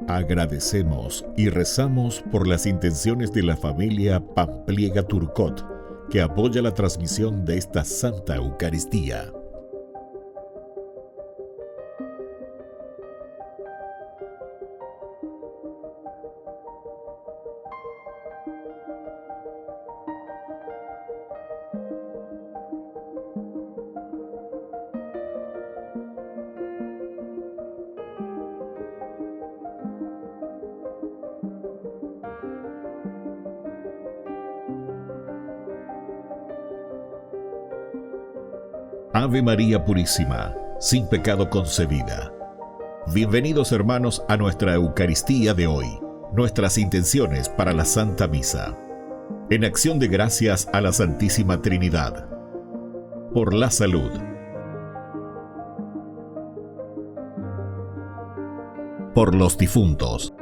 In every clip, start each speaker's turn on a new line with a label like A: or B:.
A: Agradecemos y rezamos por las intenciones de la familia Pampliega Turcot, que apoya la transmisión de esta Santa Eucaristía. Ave María Purísima, sin pecado concebida. Bienvenidos hermanos a nuestra Eucaristía de hoy, nuestras intenciones para la Santa Misa. En acción de gracias a la Santísima Trinidad. Por la salud. Por los difuntos.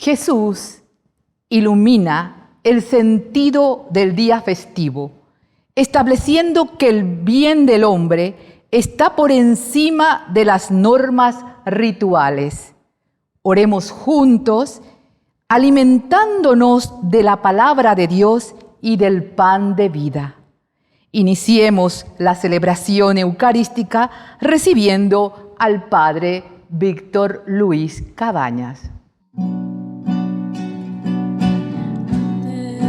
B: Jesús ilumina el sentido del día festivo, estableciendo que el bien del hombre está por encima de las normas rituales. Oremos juntos, alimentándonos de la palabra de Dios y del pan de vida. Iniciemos la celebración eucarística recibiendo al Padre Víctor Luis Cabañas.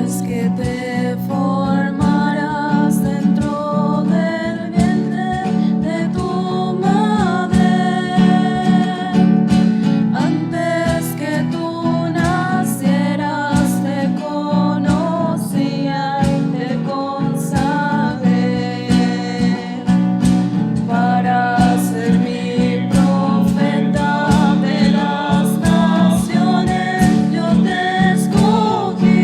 C: Antes que te formaras dentro del vientre de tu madre, antes que tú nacieras te conocía y te consagré para ser mi profeta de las naciones. Yo te escogí.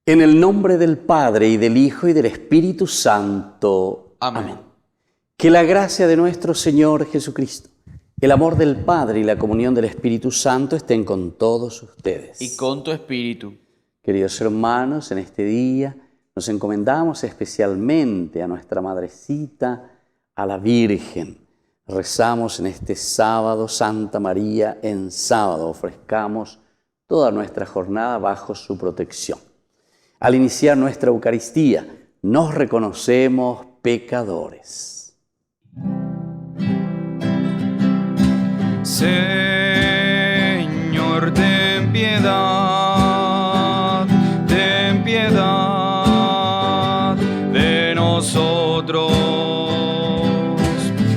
D: En el nombre del Padre, y del Hijo, y del Espíritu Santo.
E: Amén.
D: Que la gracia de nuestro Señor Jesucristo, el amor del Padre y la comunión del Espíritu Santo estén con todos ustedes.
E: Y con tu espíritu.
D: Queridos hermanos, en este día nos encomendamos especialmente a nuestra Madrecita, a la Virgen. Rezamos en este sábado, Santa María en sábado. Ofrezcamos toda nuestra jornada bajo su protección. Al iniciar nuestra Eucaristía, nos reconocemos pecadores.
F: Señor, ten piedad de nosotros.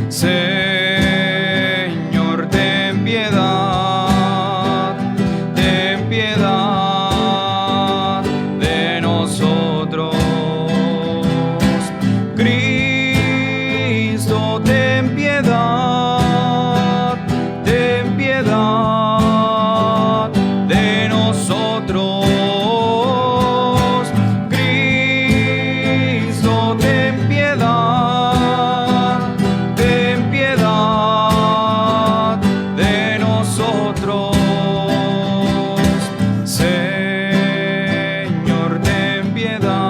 F: Señor, ten piedad de nosotros. Cristo, ten piedad de nosotros. Cristo, ten piedad de nosotros. Señor, ten piedad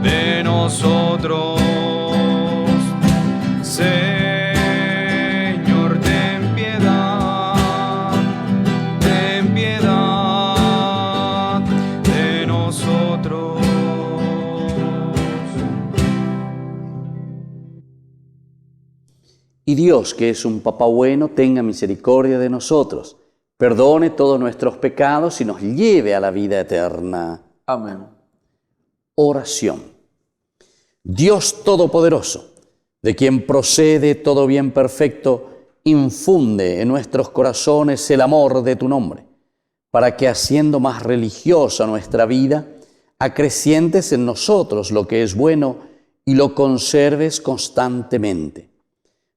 F: de nosotros. Señor, ten piedad de nosotros.
D: Y Dios, que es un Papá bueno, tenga misericordia de nosotros, perdone todos nuestros pecados y nos lleve a la vida eterna.
E: Amén.
D: Oración. Dios Todopoderoso, de quien procede todo bien perfecto, infunde en nuestros corazones el amor de tu nombre, para que, haciendo más religiosa nuestra vida, acrecientes en nosotros lo que es bueno y lo conserves constantemente.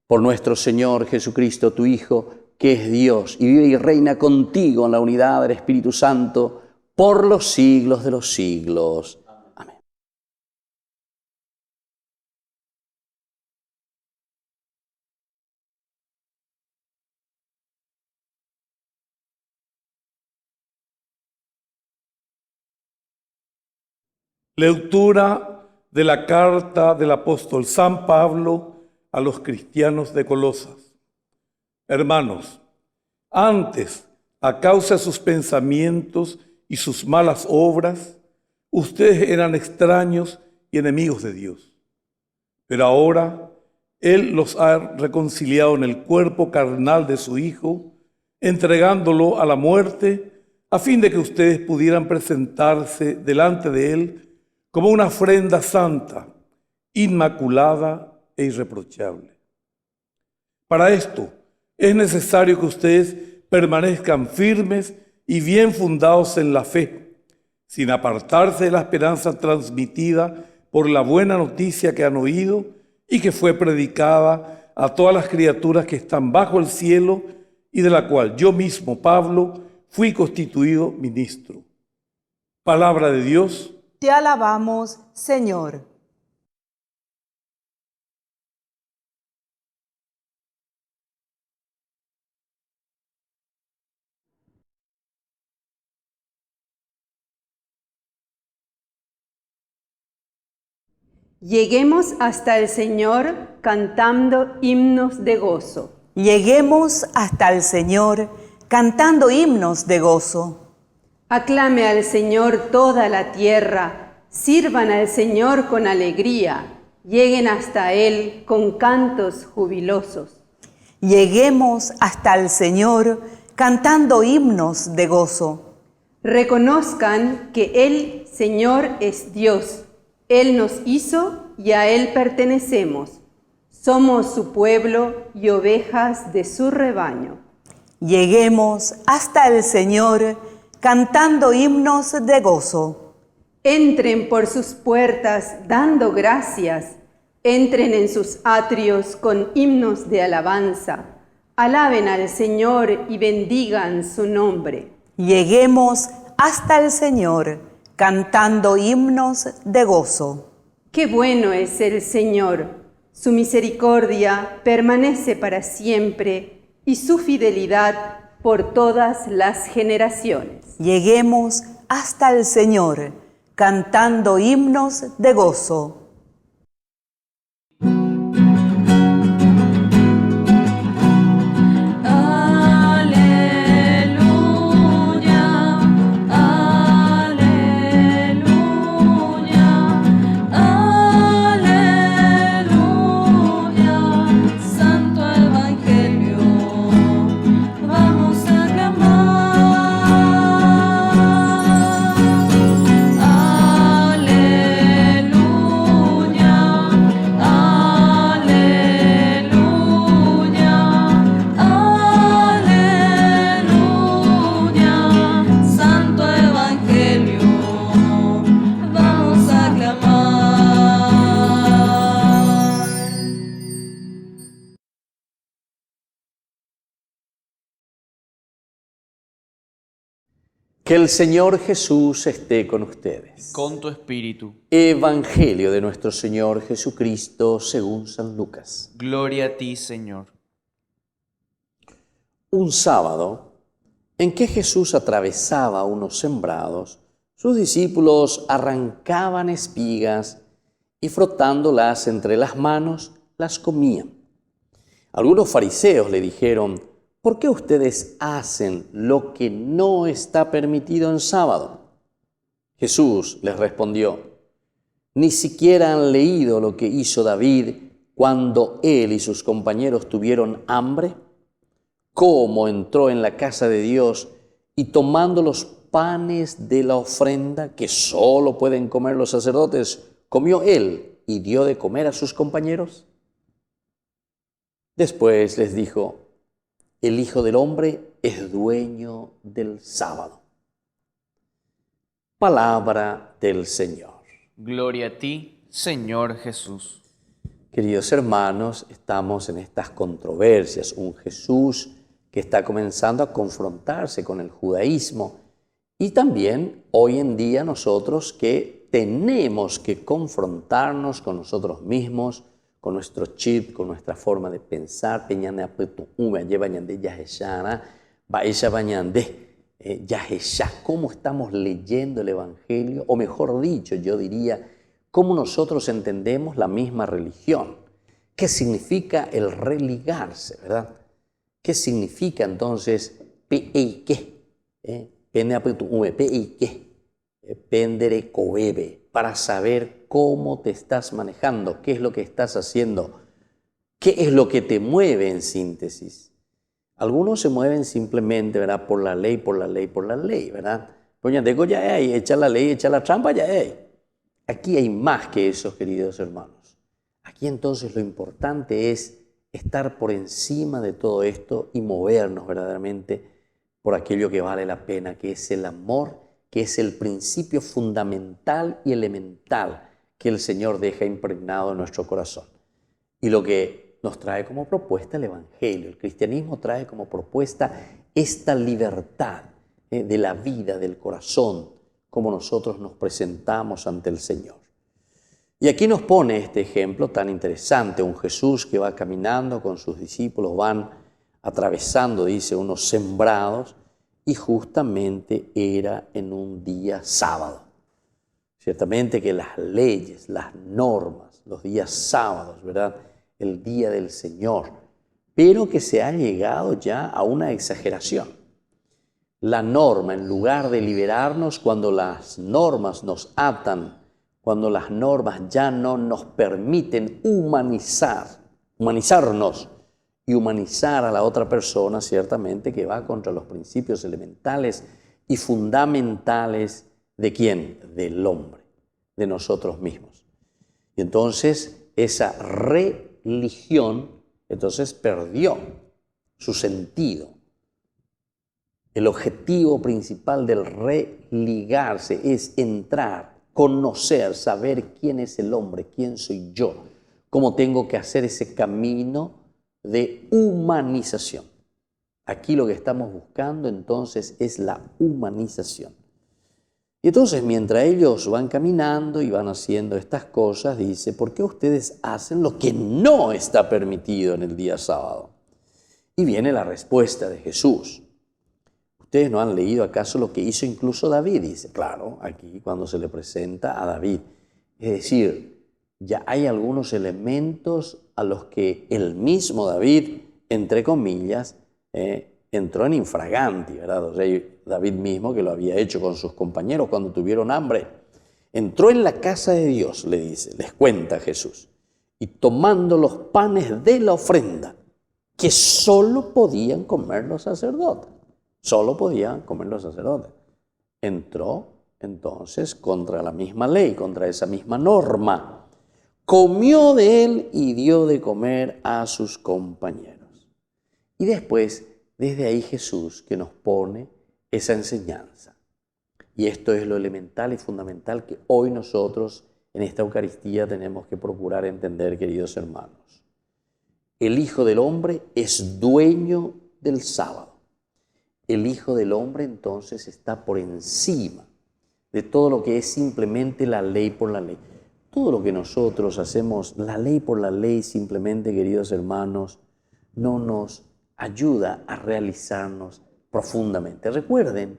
D: Por nuestro Señor Jesucristo, tu Hijo, que es Dios y vive y reina contigo en la unidad del Espíritu Santo, por los siglos de los siglos. Amén.
G: Lectura de la carta del apóstol San Pablo a los cristianos de Colosas. Hermanos, antes, a causa de sus pensamientos y sus malas obras, ustedes eran extraños y enemigos de Dios. Pero ahora Él los ha reconciliado en el cuerpo carnal de su Hijo, entregándolo a la muerte, a fin de que ustedes pudieran presentarse delante de Él como una ofrenda santa, inmaculada e irreprochable. Para esto es necesario que ustedes permanezcan firmes y bien fundados en la fe, sin apartarse de la esperanza transmitida por la buena noticia que han oído y que fue predicada a todas las criaturas que están bajo el cielo y de la cual yo mismo, Pablo, fui constituido ministro. Palabra de Dios.
H: Te alabamos, Señor.
C: Lleguemos hasta el Señor cantando himnos de gozo.
H: Lleguemos hasta el Señor cantando himnos de gozo.
C: Aclame al Señor toda la tierra, sirvan al Señor con alegría, lleguen hasta Él con cantos jubilosos.
H: Lleguemos hasta el Señor cantando himnos de gozo.
C: Reconozcan que Él, Señor, es Dios. Él nos hizo y a Él pertenecemos. Somos su pueblo y ovejas de su rebaño.
H: Lleguemos hasta el Señor cantando himnos de gozo.
C: Entren por sus puertas dando gracias. Entren en sus atrios con himnos de alabanza. Alaben al Señor y bendigan su nombre.
H: Lleguemos hasta el Señor, cantando himnos de gozo.
C: Qué bueno es el Señor. Su misericordia permanece para siempre y su fidelidad por todas las generaciones.
H: Lleguemos hasta el Señor, cantando himnos de gozo.
D: Que el Señor Jesús esté con ustedes.
F: Con tu espíritu.
D: Evangelio de nuestro Señor Jesucristo según San Lucas.
F: Gloria a ti, Señor.
D: Un sábado en que Jesús atravesaba unos sembrados, sus discípulos arrancaban espigas y frotándolas entre las manos, las comían. Algunos fariseos le dijeron: ¿por qué ustedes hacen lo que no está permitido en sábado? Jesús les respondió: ¿ni siquiera han leído lo que hizo David cuando él y sus compañeros tuvieron hambre? ¿Cómo entró en la casa de Dios y tomando los panes de la ofrenda que solo pueden comer los sacerdotes, comió él y dio de comer a sus compañeros? Después les dijo: el Hijo del Hombre es dueño del sábado. Palabra del Señor.
F: Gloria a ti, Señor Jesús.
D: Queridos hermanos, estamos en estas controversias. Un Jesús que está comenzando a confrontarse con el judaísmo y también hoy en día nosotros que tenemos que confrontarnos con nosotros mismos, con nuestro chip, con nuestra forma de pensar. ¿Cómo estamos leyendo el Evangelio? O mejor dicho, yo diría, ¿cómo nosotros entendemos la misma religión? ¿Qué significa el religarse, verdad? ¿Qué significa entonces pendere cobebe? Para saber cómo te estás manejando, qué es lo que estás haciendo, qué es lo que te mueve en síntesis. Algunos se mueven simplemente, ¿verdad? Por la ley, ¿verdad? Pues digo, ya hay, echa la ley, echa la trampa, ya hay. Aquí hay más que eso, queridos hermanos. Aquí entonces lo importante es estar por encima de todo esto y movernos verdaderamente por aquello que vale la pena, que es el amor, que es el principio fundamental y elemental que el Señor deja impregnado en nuestro corazón. Y lo que nos trae como propuesta el Evangelio, el cristianismo trae como propuesta esta libertad de la vida, del corazón, como nosotros nos presentamos ante el Señor. Y aquí nos pone este ejemplo tan interesante, un Jesús que va caminando con sus discípulos, van atravesando, dice, unos sembrados, y justamente era en un día sábado. Ciertamente que las leyes, las normas, los días sábados, ¿verdad? El día del Señor, pero que se ha llegado ya a una exageración. La norma, en lugar de liberarnos cuando las normas nos atan, cuando las normas ya no nos permiten humanizarnos y humanizar a la otra persona, ciertamente que va contra los principios elementales y fundamentales ¿de quién? Del hombre, de nosotros mismos. Y entonces esa religión entonces perdió su sentido. El objetivo principal del religarse es entrar, conocer, saber quién es el hombre, quién soy yo, cómo tengo que hacer ese camino de humanización. Aquí lo que estamos buscando entonces es la humanización. Y entonces mientras ellos van caminando y van haciendo estas cosas, dice, ¿por qué ustedes hacen lo que no está permitido en el día sábado? Y viene la respuesta de Jesús. ¿Ustedes no han leído acaso lo que hizo incluso David? Dice, claro, aquí cuando se le presenta a David. Es decir, ya hay algunos elementos a los que el mismo David, entre comillas, entró en infraganti, ¿verdad? O sea, David mismo, que lo había hecho con sus compañeros cuando tuvieron hambre, entró en la casa de Dios, le dice, les cuenta Jesús, y tomando los panes de la ofrenda, que solo podían comer los sacerdotes, entró entonces contra la misma ley, contra esa misma norma, comió de él y dio de comer a sus compañeros. Y después, desde ahí Jesús que nos pone esa enseñanza. Y esto es lo elemental y fundamental que hoy nosotros en esta Eucaristía tenemos que procurar entender, queridos hermanos. El Hijo del Hombre es dueño del sábado. El Hijo del Hombre entonces está por encima de todo lo que es simplemente la ley por la ley. Todo lo que nosotros hacemos, la ley por la ley, simplemente, queridos hermanos, no nos ayuda a realizarnos profundamente. Recuerden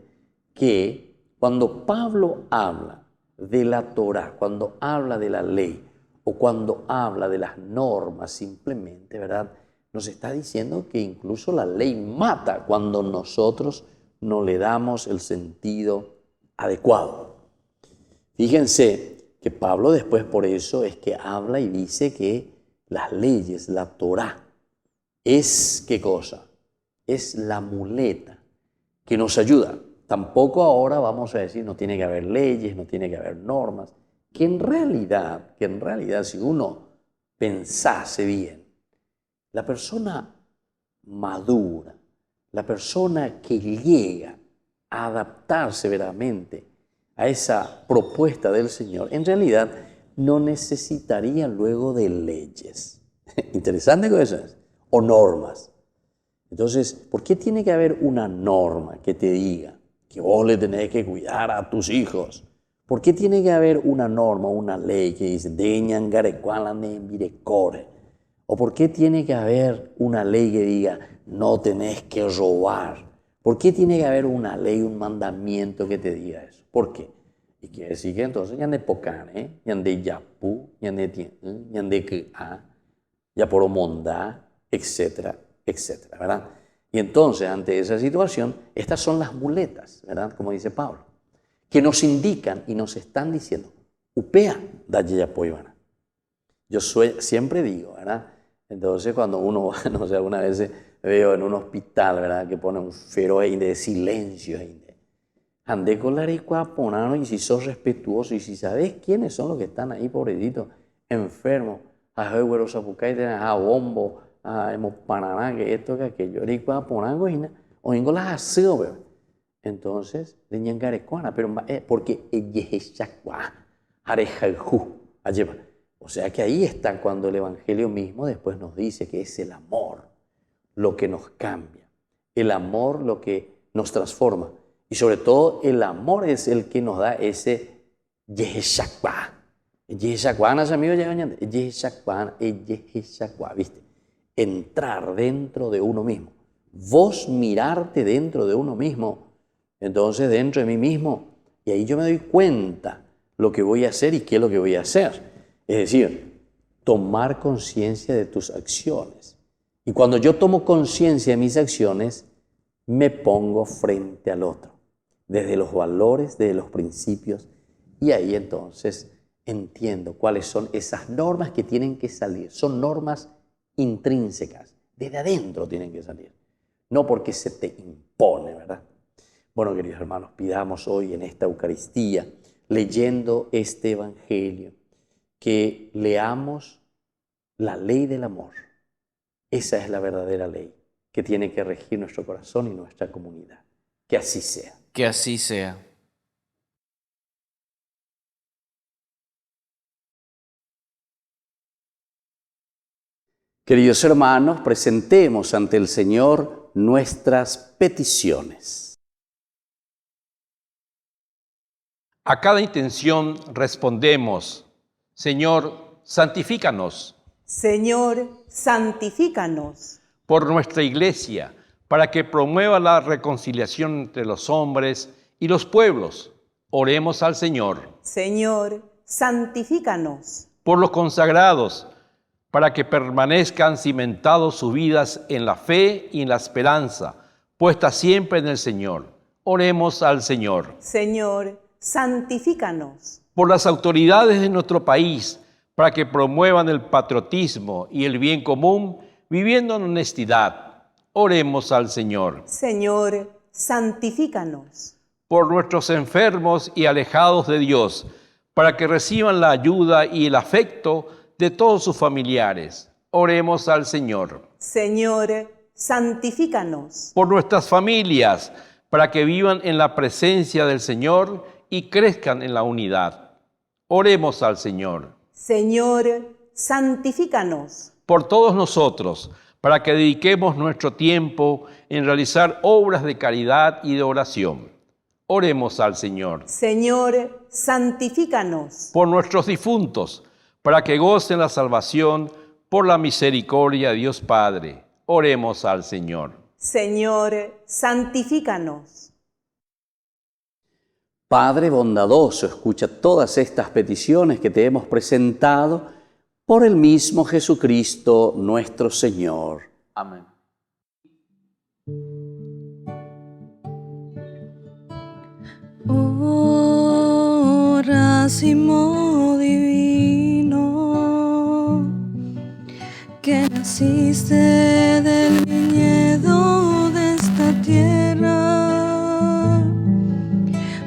D: que cuando Pablo habla de la Torá, cuando habla de la ley o cuando habla de las normas simplemente, ¿verdad? Nos está diciendo que incluso la ley mata cuando nosotros no le damos el sentido adecuado. Fíjense que Pablo después por eso es que habla y dice que las leyes, la Torá, es ¿qué cosa? Es la muleta que nos ayuda. Tampoco ahora vamos a decir no tiene que haber leyes, no tiene que haber normas, que en realidad si uno pensase bien, la persona madura, la persona que llega a adaptarse verdaderamente a esa propuesta del Señor, en realidad no necesitaría luego de leyes. Interesante que eso es. O normas. Entonces, ¿por qué tiene que haber una norma que te diga que vos le tenés que cuidar a tus hijos? ¿Por qué tiene que haber una norma, una ley que dice ¿O por qué tiene que haber una ley que diga no tenés que robar? ¿Por qué tiene que haber una ley, un mandamiento que te diga eso? ¿Por qué? Y quiere decir que entonces ya de pocane, ya de yapu, ya de tien, ya de que ya por mondá, etcétera, etcétera, ¿verdad? Y entonces, ante esa situación, estas son las muletas, ¿verdad? Como dice Pablo, que nos indican y nos están diciendo, upea, dalle ya poivana. Yo siempre digo, ¿verdad? Entonces, cuando uno va, no sé, alguna vez veo en un hospital, ¿verdad? Que pone un fero de silencio, andé con la ricuaponano y si sos respetuoso y si sabes quiénes son los que están ahí, pobrecitos, enfermos, a Heuero Zapucay, a Bombo, a Pananá, que esto, que aquello, ricuaponano, o ingo las aseo, ¿verdad? Entonces, de ñangarecuana, pero porque ellejechacua, arejaljú, alleva. O sea que ahí está cuando el Evangelio mismo después nos dice que es el amor lo que nos cambia, el amor lo que nos transforma y sobre todo el amor es el que nos da ese yeshakwa. Yeshakwa, amigos, yeshakwa, ¿viste? Entrar dentro de uno mismo, vos mirarte dentro de uno mismo, entonces dentro de mí mismo, y ahí yo me doy cuenta lo que voy a hacer y qué es lo que voy a hacer. Es decir, tomar conciencia de tus acciones. Y cuando yo tomo conciencia de mis acciones, me pongo frente al otro, desde los valores, desde los principios, y ahí entonces entiendo cuáles son esas normas que tienen que salir. Son normas intrínsecas, desde adentro tienen que salir, no porque se te impone, ¿verdad? Bueno, queridos hermanos, pidamos hoy en esta Eucaristía, leyendo este Evangelio, que leamos la ley del amor. Esa es la verdadera ley que tiene que regir nuestro corazón y nuestra comunidad. Que así sea.
F: Que así sea.
D: Queridos hermanos, presentemos ante el Señor nuestras peticiones.
E: A cada intención respondemos: Señor, santifícanos.
H: Señor, santifícanos.
E: Por nuestra Iglesia, para que promueva la reconciliación entre los hombres y los pueblos, oremos al Señor.
H: Señor, santifícanos.
E: Por los consagrados, para que permanezcan cimentados sus vidas en la fe y en la esperanza, puesta siempre en el Señor. Oremos al Señor.
H: Señor, santifícanos.
E: Por las autoridades de nuestro país, para que promuevan el patriotismo y el bien común, viviendo en honestidad. Oremos al Señor.
H: Señor, santifícanos.
E: Por nuestros enfermos y alejados de Dios, para que reciban la ayuda y el afecto de todos sus familiares. Oremos al Señor.
H: Señor, santifícanos.
E: Por nuestras familias, para que vivan en la presencia del Señor y crezcan en la unidad. Oremos al Señor.
H: Señor, santifícanos.
E: Por todos nosotros, para que dediquemos nuestro tiempo en realizar obras de caridad y de oración. Oremos al Señor.
H: Señor, santifícanos.
E: Por nuestros difuntos, para que gocen la salvación por la misericordia de Dios Padre. Oremos al Señor.
H: Señor, santifícanos.
D: Padre bondadoso, escucha todas estas peticiones que te hemos presentado por el mismo Jesucristo nuestro Señor.
F: Amén.
I: Oh, racimo divino, que naciste del viñedo de esta tierra,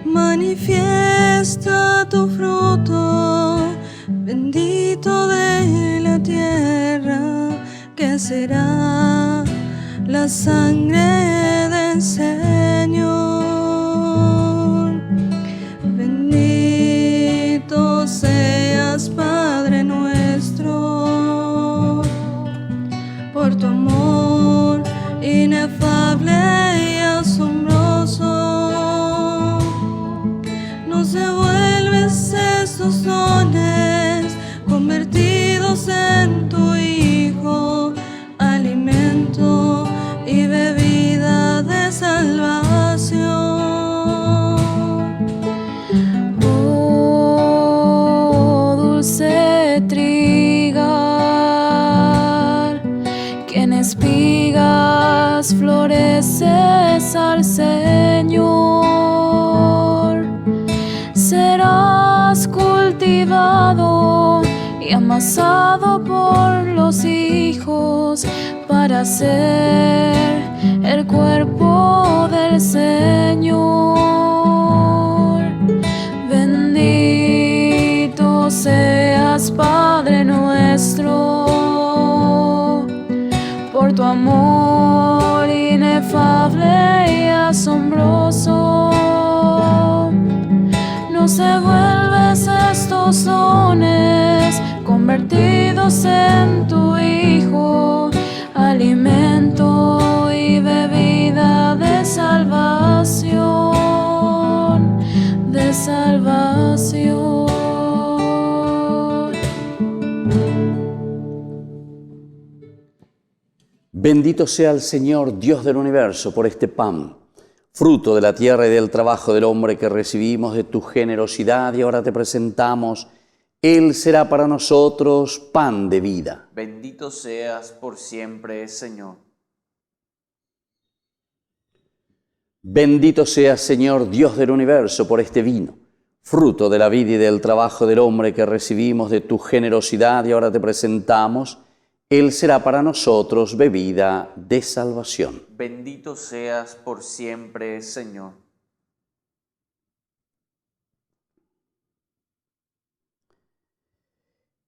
I: manifiesta tu fruto, bendito de la tierra, que será la sangre del Señor. Bendito seas, Padre nuestro, por tu amor inefable y asombroso. Nos devuelves estos dones convertidos en tu Hijo, alimento y bebida de salvación. Oh, dulce trigal, que en espigas floreces al Señor, serás cultivado y amasado por los hijos para ser el cuerpo del Señor. Bendito seas, Padre nuestro, por tu amor inefable y asombroso. Nos devuelves estos dones convertidos en tu Hijo, alimento y bebida de salvación, de salvación.
D: Bendito sea el Señor, Dios del universo, por este pan, fruto de la tierra y del trabajo del hombre que recibimos de tu generosidad, y ahora te presentamos. Él será para nosotros pan de vida.
F: Bendito seas por siempre, Señor.
D: Bendito seas, Señor, Dios del universo, por este vino, fruto de la vida y del trabajo del hombre que recibimos de tu generosidad, y ahora te presentamos. Él será para nosotros bebida de salvación.
F: Bendito seas por siempre, Señor.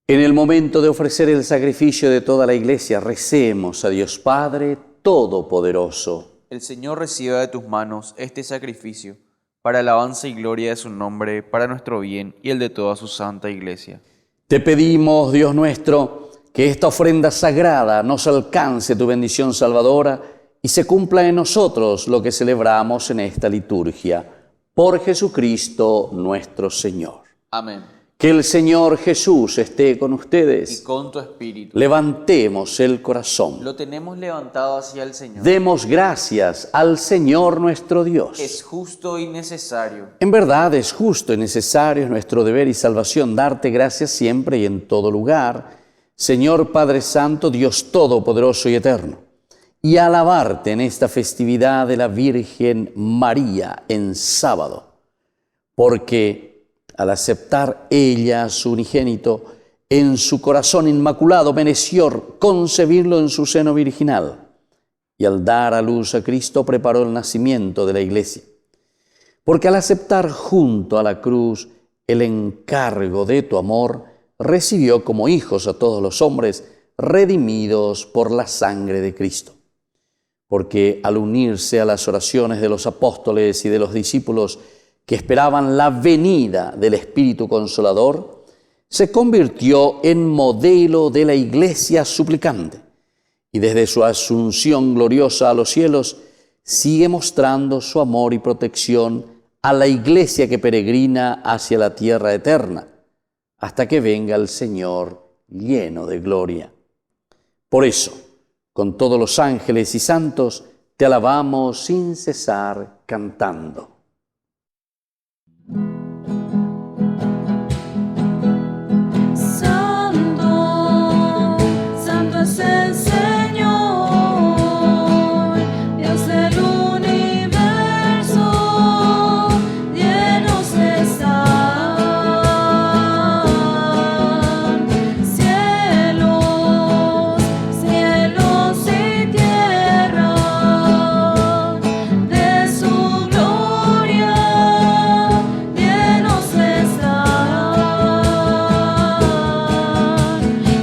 D: En el momento de ofrecer el sacrificio de toda la Iglesia, recemos a Dios Padre Todopoderoso.
F: El Señor reciba de tus manos este sacrificio, para alabanza y gloria de su nombre, para nuestro bien y el de toda su santa Iglesia.
D: Te pedimos, Dios nuestro, que esta ofrenda sagrada nos alcance tu bendición salvadora y se cumpla en nosotros lo que celebramos en esta liturgia. Por Jesucristo nuestro Señor.
F: Amén.
D: Que el Señor Jesús esté con ustedes.
F: Y con tu espíritu.
D: Levantemos el corazón.
F: Lo tenemos levantado hacia el Señor.
D: Demos gracias al Señor nuestro Dios.
F: Es justo y necesario.
D: En verdad es justo y necesario, es nuestro deber y salvación darte gracias siempre y en todo lugar, Señor Padre Santo, Dios Todopoderoso y Eterno, y alabarte en esta festividad de la Virgen María en sábado, porque al aceptar ella a su unigénito, en su corazón inmaculado mereció concebirlo en su seno virginal, y al dar a luz a Cristo preparó el nacimiento de la Iglesia. Porque al aceptar junto a la cruz el encargo de tu amor, recibió como hijos a todos los hombres redimidos por la sangre de Cristo. Porque al unirse a las oraciones de los apóstoles y de los discípulos que esperaban la venida del Espíritu Consolador, se convirtió en modelo de la Iglesia suplicante y desde su asunción gloriosa a los cielos sigue mostrando su amor y protección a la Iglesia que peregrina hacia la tierra eterna, hasta que venga el Señor lleno de gloria. Por eso, con todos los ángeles y santos, te alabamos sin cesar cantando.
I: Santo, santo es el Señor, Dios del universo, llenos están cielos, cielos y tierra, de su gloria llenos están.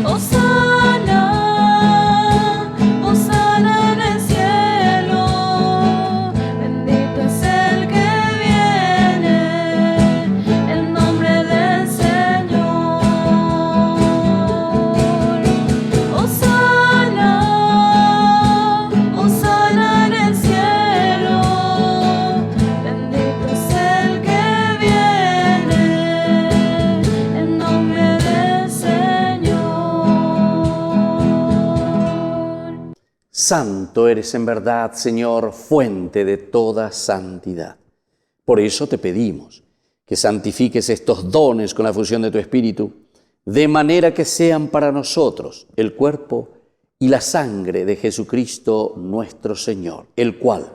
I: Hosana, hosana en el cielo, bendito es el que viene, el nombre del Señor. Hosana, hosana en el cielo, bendito es el que viene, el nombre del Señor.
D: Santo eres en verdad, Señor, fuente de toda santidad. Por eso te pedimos que santifiques estos dones con la fusión de tu Espíritu, de manera que sean para nosotros el cuerpo y la sangre de Jesucristo nuestro Señor, el cual,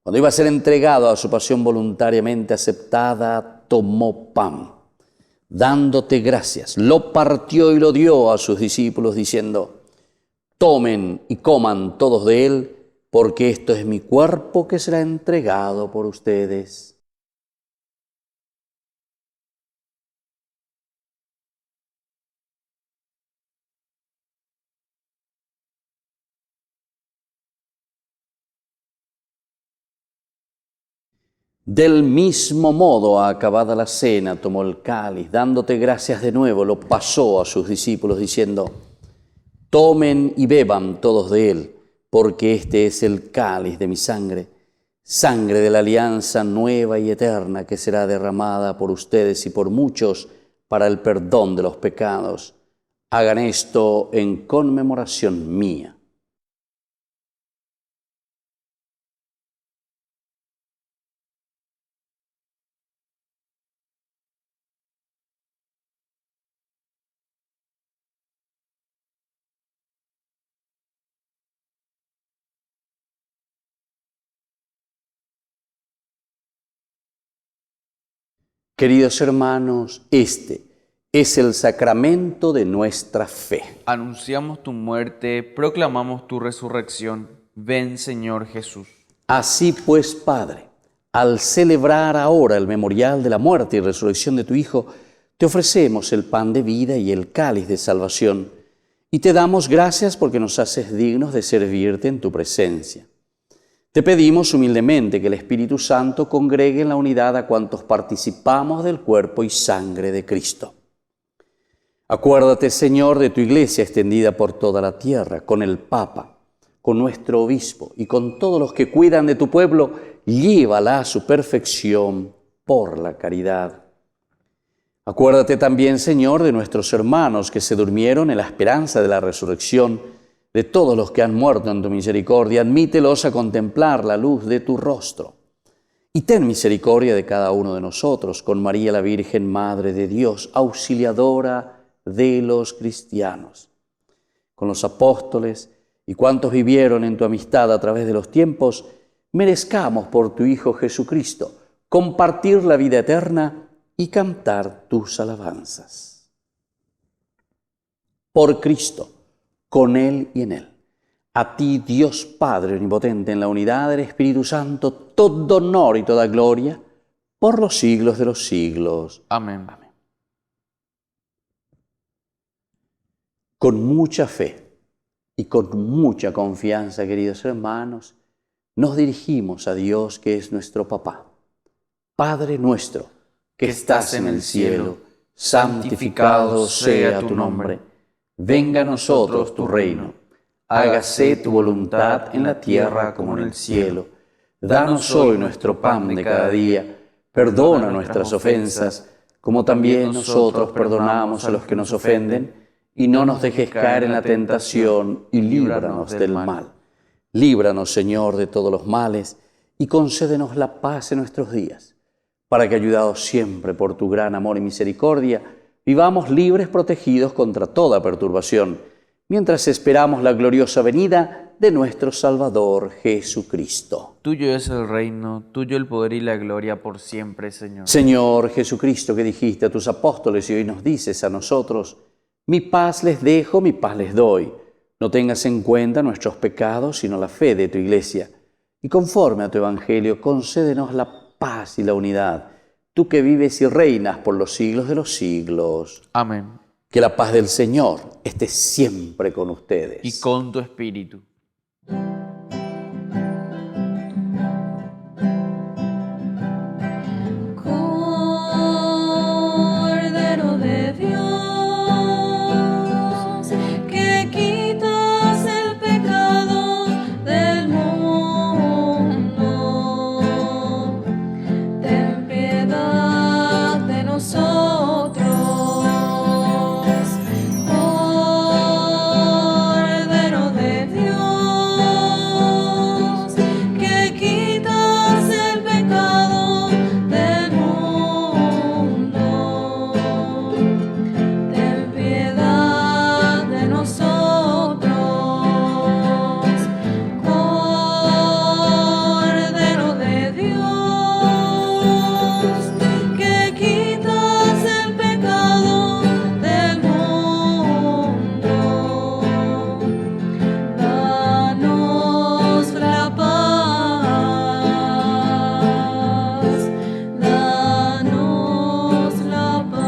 D: cuando iba a ser entregado a su pasión voluntariamente aceptada, tomó pan, dándote gracias, lo partió y lo dio a sus discípulos, diciendo: tomen y coman todos de él, porque esto es mi cuerpo que será entregado por ustedes. Del mismo modo, acabada la cena, tomó el cáliz, dándote gracias de nuevo, lo pasó a sus discípulos, diciendo: tomen y beban todos de él, porque este es el cáliz de mi sangre, sangre de la alianza nueva y eterna que será derramada por ustedes y por muchos para el perdón de los pecados. Hagan esto en conmemoración mía. Queridos hermanos, este es el sacramento de nuestra fe.
F: Anunciamos tu muerte, proclamamos tu resurrección. Ven, Señor Jesús.
D: Así pues, Padre, al celebrar ahora el memorial de la muerte y resurrección de tu Hijo, te ofrecemos el pan de vida y el cáliz de salvación, y te damos gracias porque nos haces dignos de servirte en tu presencia. Te pedimos humildemente que el Espíritu Santo congregue en la unidad a cuantos participamos del cuerpo y sangre de Cristo. Acuérdate, Señor, de tu iglesia extendida por toda la tierra, con el Papa, con nuestro obispo y con todos los que cuidan de tu pueblo, llévala a su perfección por la caridad. Acuérdate también, Señor, de nuestros hermanos que se durmieron en la esperanza de la resurrección, de todos los que han muerto en tu misericordia. Admítelos a contemplar la luz de tu rostro. Y ten misericordia de cada uno de nosotros, con María la Virgen, Madre de Dios, auxiliadora de los cristianos, con los apóstoles y cuantos vivieron en tu amistad a través de los tiempos, merezcamos por tu Hijo Jesucristo compartir la vida eterna y cantar tus alabanzas. Por Cristo, con Él y en Él, a ti, Dios Padre omnipotente, en la unidad del Espíritu Santo, todo honor y toda gloria, por los siglos de los siglos.
F: Amén.
D: Amén. Con mucha fe y con mucha confianza, queridos hermanos, nos dirigimos a Dios, que es nuestro Papá. Padre nuestro, que estás en el cielo, santificado sea tu nombre. Venga a nosotros tu reino. Hágase tu voluntad en la tierra como en el cielo. Danos hoy nuestro pan de cada día. Perdona nuestras ofensas, como también nosotros perdonamos a los que nos ofenden. Y no nos dejes caer en la tentación, y líbranos del mal. Líbranos, Señor, de todos los males, y concédenos la paz en nuestros días, para que, ayudados siempre por tu gran amor y misericordia, vivamos libres, protegidos contra toda perturbación, mientras esperamos la gloriosa venida de nuestro Salvador Jesucristo.
F: Tuyo es el reino, tuyo el poder y la gloria por siempre, Señor.
D: Señor Jesucristo, que dijiste a tus apóstoles y hoy nos dices a nosotros: mi paz les dejo, mi paz les doy. No tengas en cuenta nuestros pecados, sino la fe de tu iglesia. Y conforme a tu evangelio, concédenos la paz y la unidad. Tú que vives y reinas por los siglos de los siglos.
F: Amén.
D: Que la paz del Señor esté siempre con ustedes.
F: Y con tu espíritu.
I: Cordero de Dios, que quitas el pecado del mundo, ten piedad de nosotros. Cordero de Dios, que quitas el pecado del mundo, ten piedad de nosotros. Cordero de Dios, que quitas el pecado del mundo, danos la paz, danos la paz.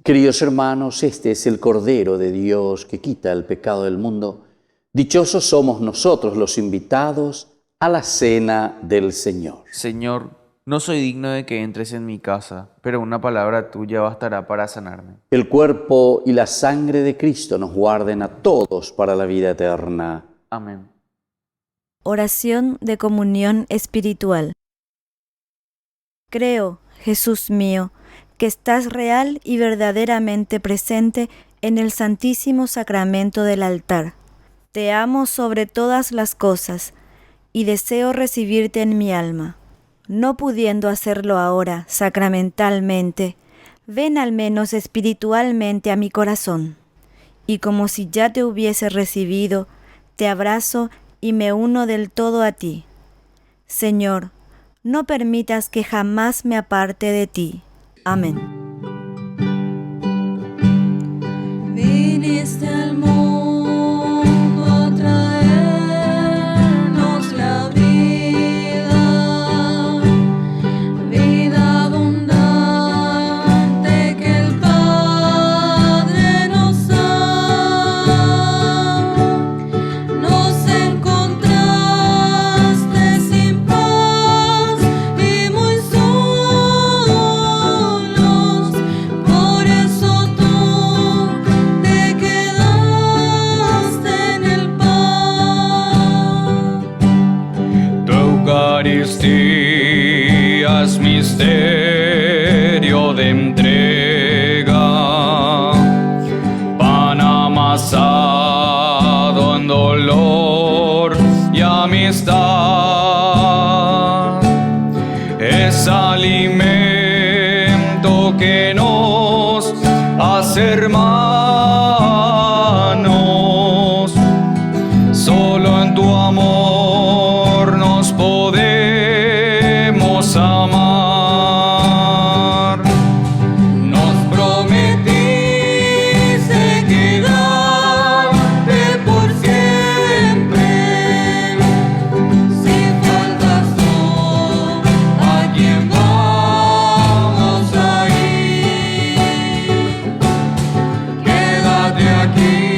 D: Queridos hermanos, este es el Cordero de Dios que quita el pecado del mundo. Dichosos somos nosotros los invitados a la cena del Señor.
F: Señor, no soy digno de que entres en mi casa, pero una palabra tuya bastará para sanarme.
D: El cuerpo y la sangre de Cristo nos guarden a todos para la vida eterna.
F: Amén.
J: Oración de comunión espiritual. Creo, Jesús mío, que estás real y verdaderamente presente en el Santísimo Sacramento del altar. Te amo sobre todas las cosas y deseo recibirte en mi alma. No pudiendo hacerlo ahora sacramentalmente, ven al menos espiritualmente a mi corazón. Y como si ya te hubiese recibido, te abrazo y me uno del todo a ti. Señor, no permitas que jamás me aparte de ti. Amén.
I: Viniste al mundo a traernos la vida, vida abundante que el Padre nos da. Nos encontraste sin paz y muy solos.
K: es misterio de entrega, pan amasado en dolor y amistad, es alimento que nos hace hermanos. Solo en tu amor nos podemos amar. Nos prometiste quedarte por siempre. Si faltas tú, ¿a quién vamos a ir? Quédate aquí.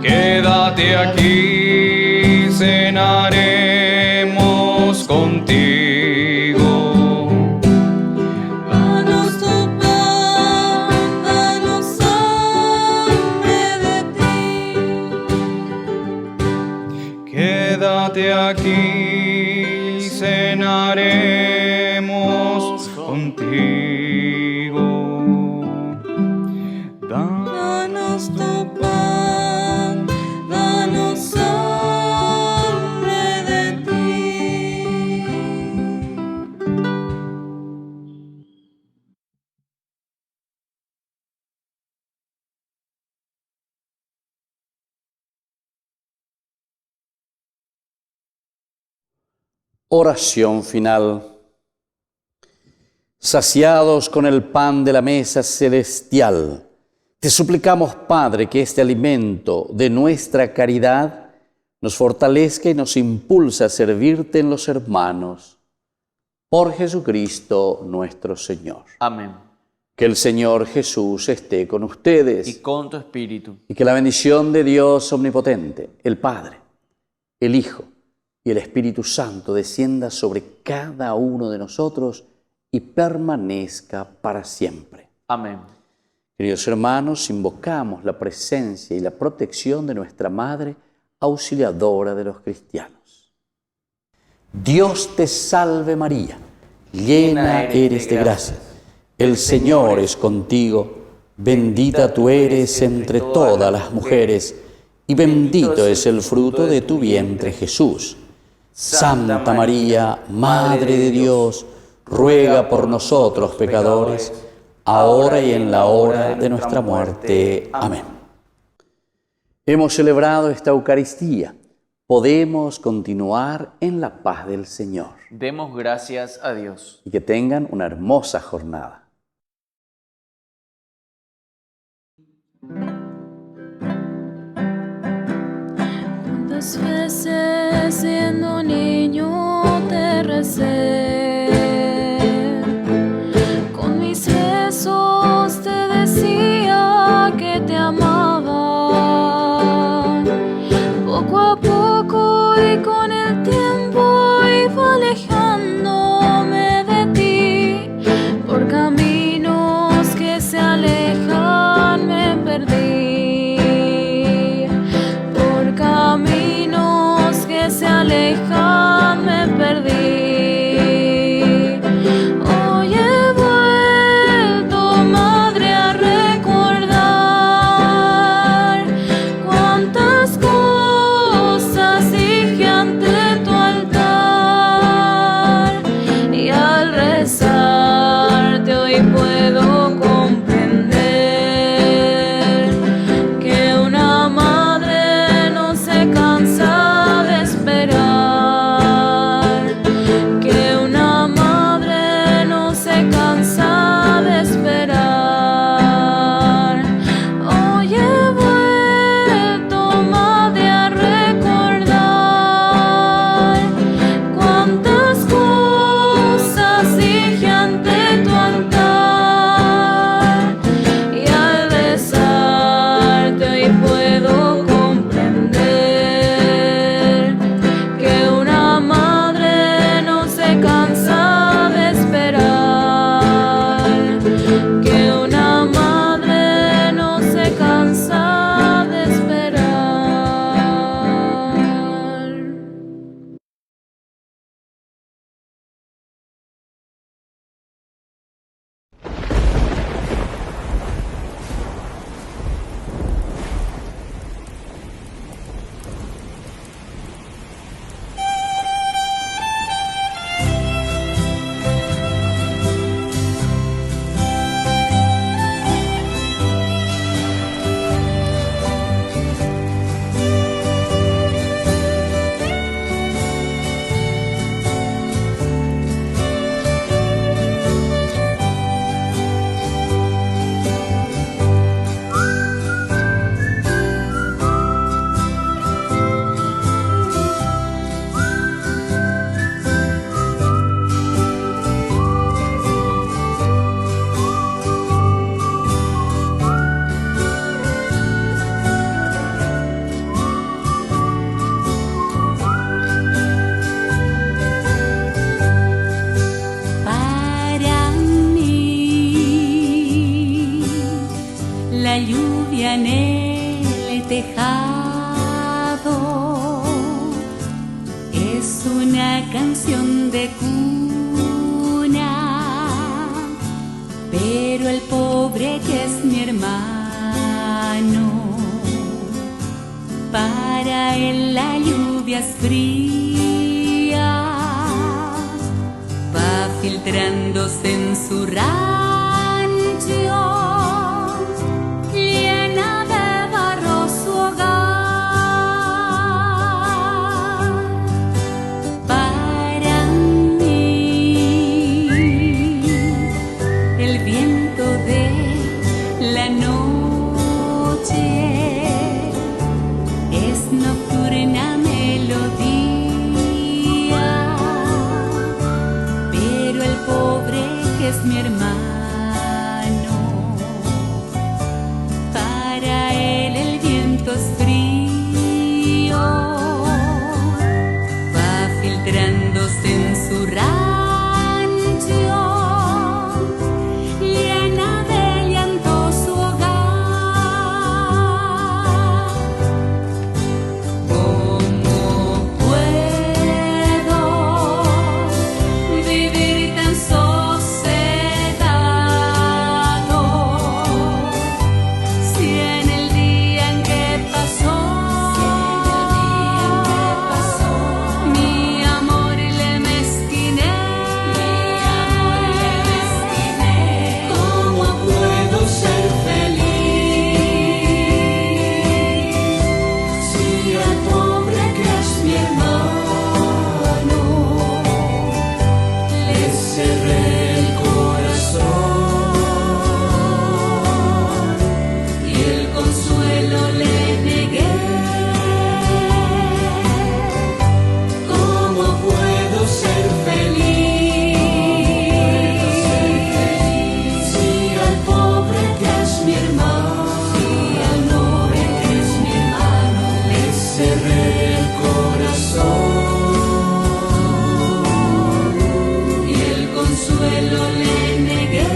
K: Quédate aquí, cenaremos contigo.
I: Danos tu pan, danos hambre de ti.
K: Quédate aquí, cenaremos contigo.
I: Danos tu pan, danos hambre de ti.
D: Oración final. Saciados con el pan de la mesa celestial, te suplicamos, Padre, que este alimento de nuestra caridad nos fortalezca y nos impulse a servirte en los hermanos. Por Jesucristo nuestro Señor.
F: Amén.
D: Que el Señor Jesús esté con ustedes.
F: Y con tu espíritu.
D: Y que la bendición de Dios omnipotente, el Padre, el Hijo y el Espíritu Santo descienda sobre cada uno de nosotros y permanezca para siempre.
F: Amén.
D: Queridos hermanos, invocamos la presencia y la protección de nuestra Madre, auxiliadora de los cristianos. Dios te salve María, llena eres de gracia. El Señor es contigo, bendita tú eres entre todas las mujeres, y bendito es el fruto de tu vientre Jesús. Santa María, Madre de Dios, ruega por nosotros pecadores, ahora y en la hora de nuestra muerte. Amén. Hemos celebrado esta Eucaristía. Podemos continuar en la paz del Señor.
F: Demos gracias a Dios.
D: Y que tengan una hermosa jornada.
I: ¿Cuántas veces siendo niño te recé? Con mis besos te decía que te amaba. Poco a poco y con el tiempo iba alejándome de ti. Por caminos que se alejan me perdí. Por caminos que
L: una canción de cuna, pero el pobre que es mi hermano, para él la lluvia es fría, va filtrándose en su rancho, llena de barro su hogar. Para mí, el viento de la noche es nocturna melodía, pero el pobre que es mi hermano, para él el viento es frío, va filtrándose en su rancho, llena de llanto su hogar. ¿Cómo puedo vivir tan sosegado si en el día en que pasó mi amor le mezquiné? ¿Cómo puedo ser feliz si al pobre que es mi hermano le cerré el corazón y el consuelo le negué? ¿Cómo puedo ser feliz si al pobre que es mi hermano, le cerré el corazón y el consuelo le negué?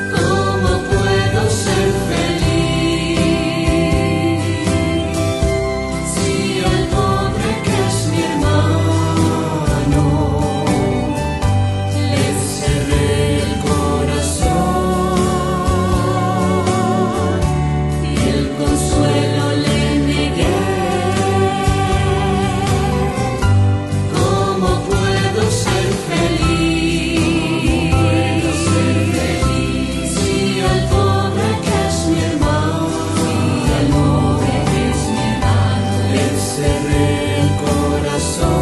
L: ¿Cómo puedo ser feliz si al pobre que es mi hermano le cerré el corazón y el consuelo le negué? ¿Cómo puedo ser feliz si al pobre que es mi hermano, le cerré el corazón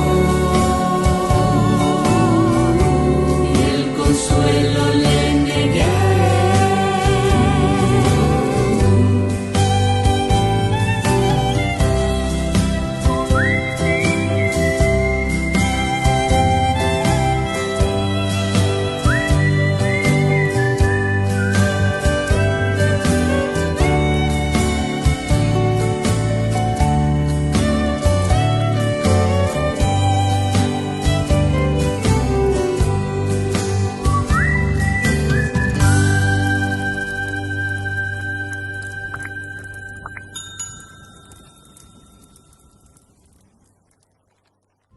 L: y el consuelo le negué?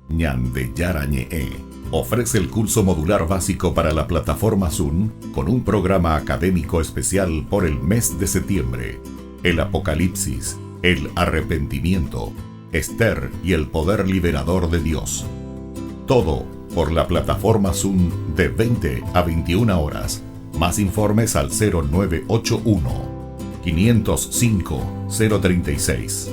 A: Ñande Yarañe ofrece el curso modular básico para la plataforma Zoom con un programa académico especial por el mes de septiembre. El Apocalipsis, el arrepentimiento, Esther y el poder liberador de Dios. Todo por la plataforma Zoom de 20 a 21 horas. Más informes al 0981 505 036.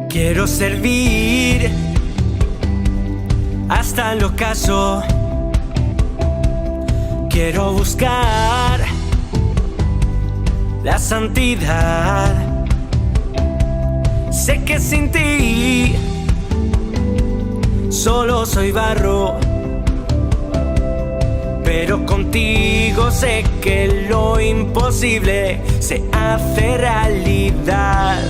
M: Quiero servir hasta el ocaso. Quiero buscar la santidad. Sé que sin ti solo soy barro, pero contigo sé que lo imposible se hace realidad.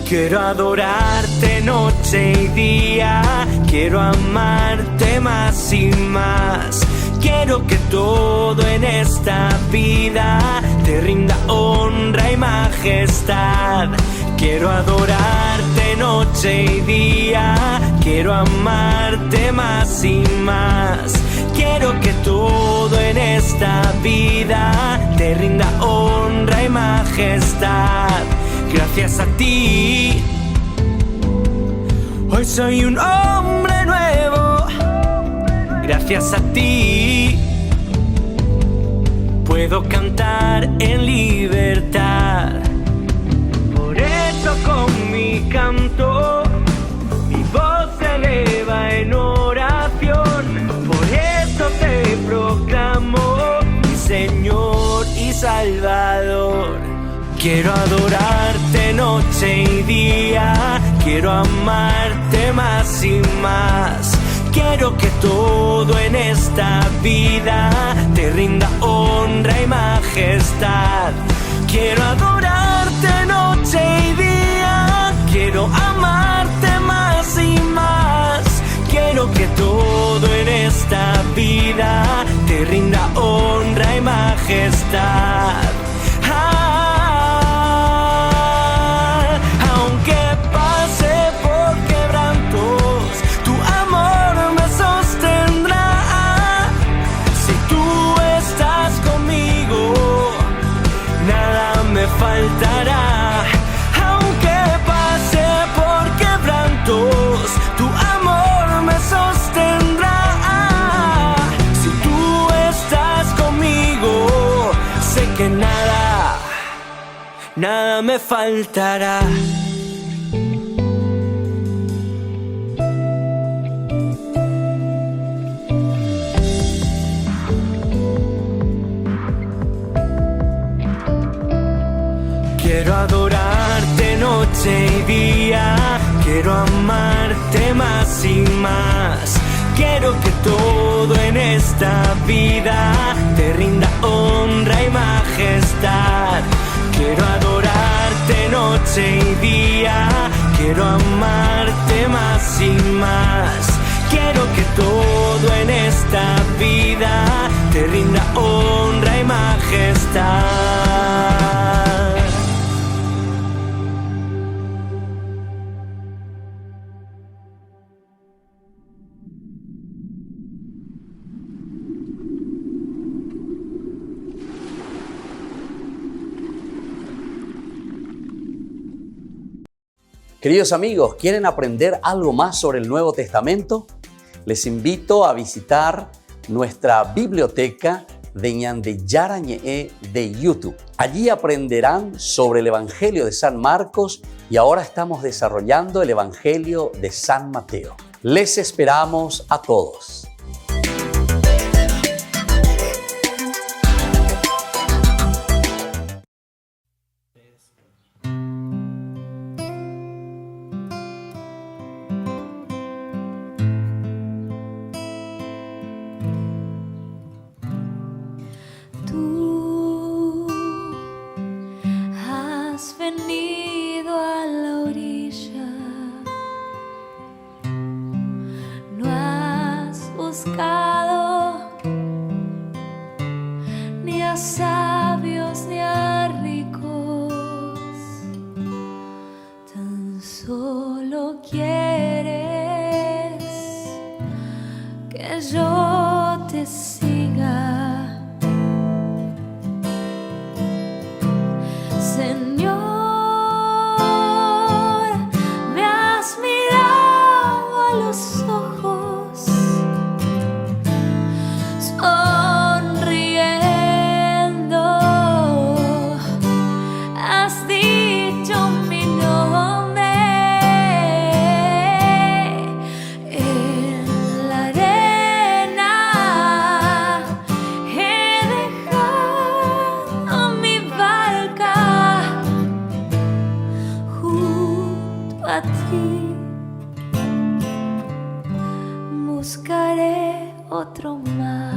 M: Quiero adorarte noche y día, quiero amarte más y más. Quiero que todo en esta vida te rinda honra y majestad. Quiero adorarte noche y día, quiero amarte más y más. Quiero que todo en esta vida te rinda honra y majestad. Gracias a ti, hoy soy un hombre nuevo. Gracias a ti, puedo cantar en libertad. Por eso con mi canto, mi voz se eleva en oración. Por eso te proclamo mi Señor y Salvador. Quiero adorarte noche y día, quiero amarte más y más. Quiero que todo en esta vida te rinda honra y majestad. Quiero adorarte noche y día, quiero amarte más y más. Quiero que todo en esta vida te rinda honra y majestad. Faltará, aunque pase por quebrantos, tu amor me sostendrá. Si tú estás conmigo, sé que nada me faltará. Quiero adorarte noche y día, quiero amarte más y más. Quiero que todo en esta vida te rinda honra y majestad. Quiero adorarte noche y día, quiero amarte más y más. Quiero que todo en esta vida te rinda honra y majestad.
D: Queridos amigos, ¿quieren aprender algo más sobre el Nuevo Testamento? Les invito a visitar nuestra biblioteca de Ñande Yarañe de YouTube. Allí aprenderán sobre el Evangelio de San Marcos y ahora estamos desarrollando el Evangelio de San Mateo. Les esperamos a todos.
I: Ni a sabios ni a ricos, tan yo te siga. Señor, me has mirado a los ojos, sonriendo, has dicho mi nombre. En la arena he dejado mi barca junto a ti. Buscaré otro mar.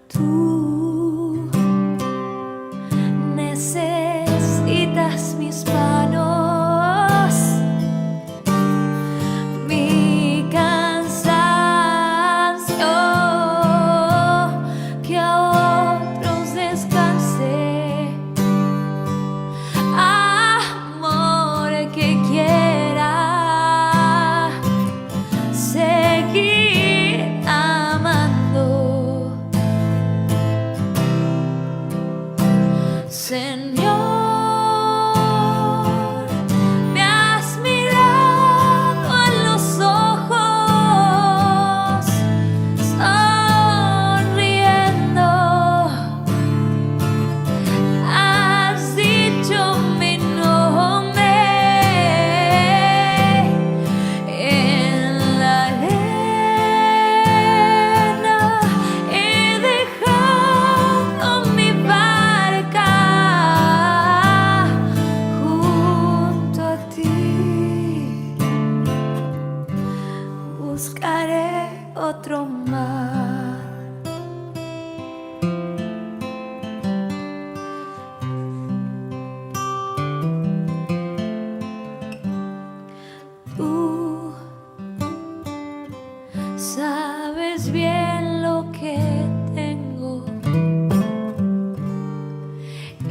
I: Tú necesitas mis manos, mi cansancio, que a otros descanse. Amor que quiera seguir amando. Señor, me has mirado a los ojos, sonriendo, has dicho mi nombre. En la arena he dejado mi barca junto a ti. Buscaré otro mar. Tú sabes bien lo que tengo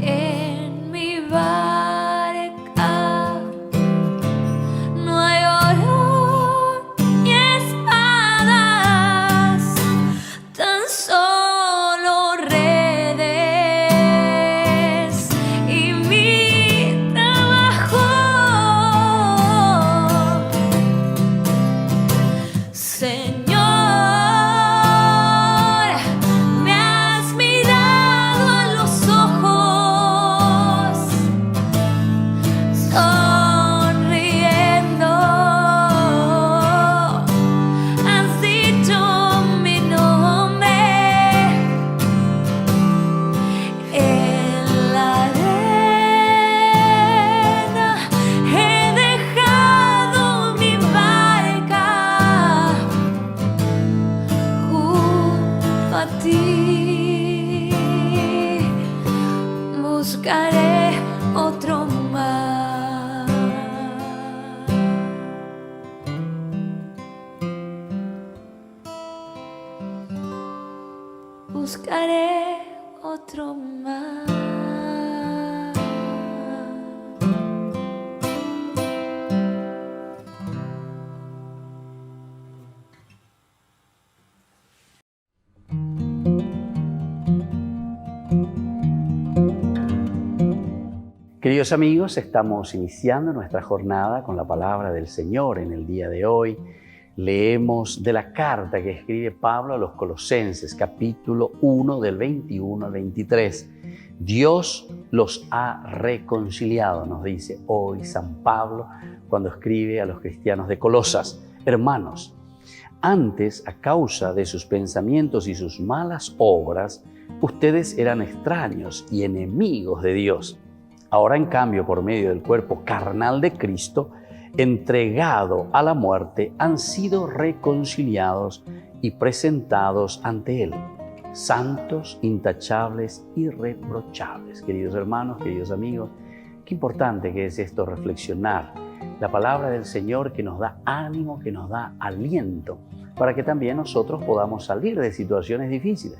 I: en mi barca. No hay oro ni espadas, tan solo redes y mi trabajo. Señor, me has mirado a los ojos, sonriendo, has dicho mi nombre. En la arena he dejado mi barca junto a ti. Buscaré otro mar. Buscaré otro mar.
D: Queridos amigos, estamos iniciando nuestra jornada con la palabra del Señor en el día de hoy. Leemos de la carta que escribe Pablo a los Colosenses, capítulo 1, del 21 al 23. Dios los ha reconciliado, nos dice hoy San Pablo cuando escribe a los cristianos de Colosas. Hermanos, antes, a causa de sus pensamientos y sus malas obras, ustedes eran extraños y enemigos de Dios. Ahora, en cambio, por medio del cuerpo carnal de Cristo, entregado a la muerte, han sido reconciliados y presentados ante Él, santos, intachables, irreprochables. Queridos hermanos, queridos amigos, qué importante que es esto, reflexionar. La palabra del Señor que nos da ánimo, que nos da aliento, para que también nosotros podamos salir de situaciones difíciles.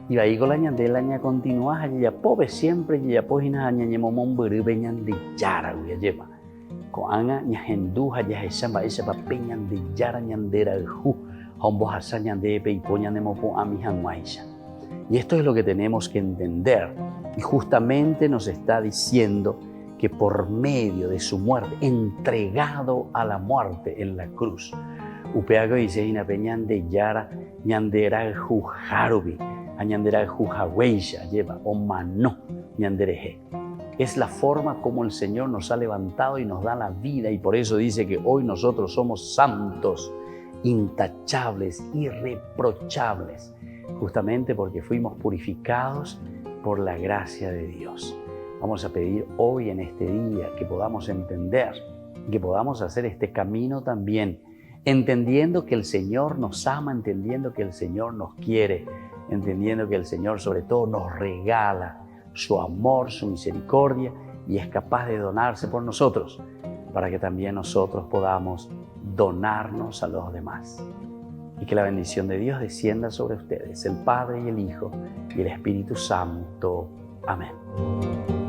D: Y ahí con la ñandela ña continúa, ya pobre siempre, ya pojina ña ñemomón buru beñan de yara, uyayema. Koanga ñahenduja yaheshamba eshapa peñan de yara ñandera ju, hombo hasa ñandepe y poñanemopo amihan maisha. Y esto es lo que tenemos que entender. Y justamente nos está diciendo que por medio de su muerte, entregado a la muerte en la cruz, upeago dice ina peñan de yara ñandera ju harubi, a ñandera ju haweisha, lleva o mano ñandereje. Es la forma como el Señor nos ha levantado y nos da la vida, y por eso dice que hoy nosotros somos santos, intachables, irreprochables, justamente porque fuimos purificados por la gracia de Dios. Vamos a pedir hoy en este día que podamos entender, que podamos hacer este camino también, entendiendo que el Señor nos ama, entendiendo que el Señor nos quiere, entendiendo que el Señor sobre todo nos regala su amor, su misericordia, y es capaz de donarse por nosotros, para que también nosotros podamos donarnos a los demás. Y que la bendición de Dios descienda sobre ustedes, el Padre y el Hijo y el Espíritu Santo. Amén.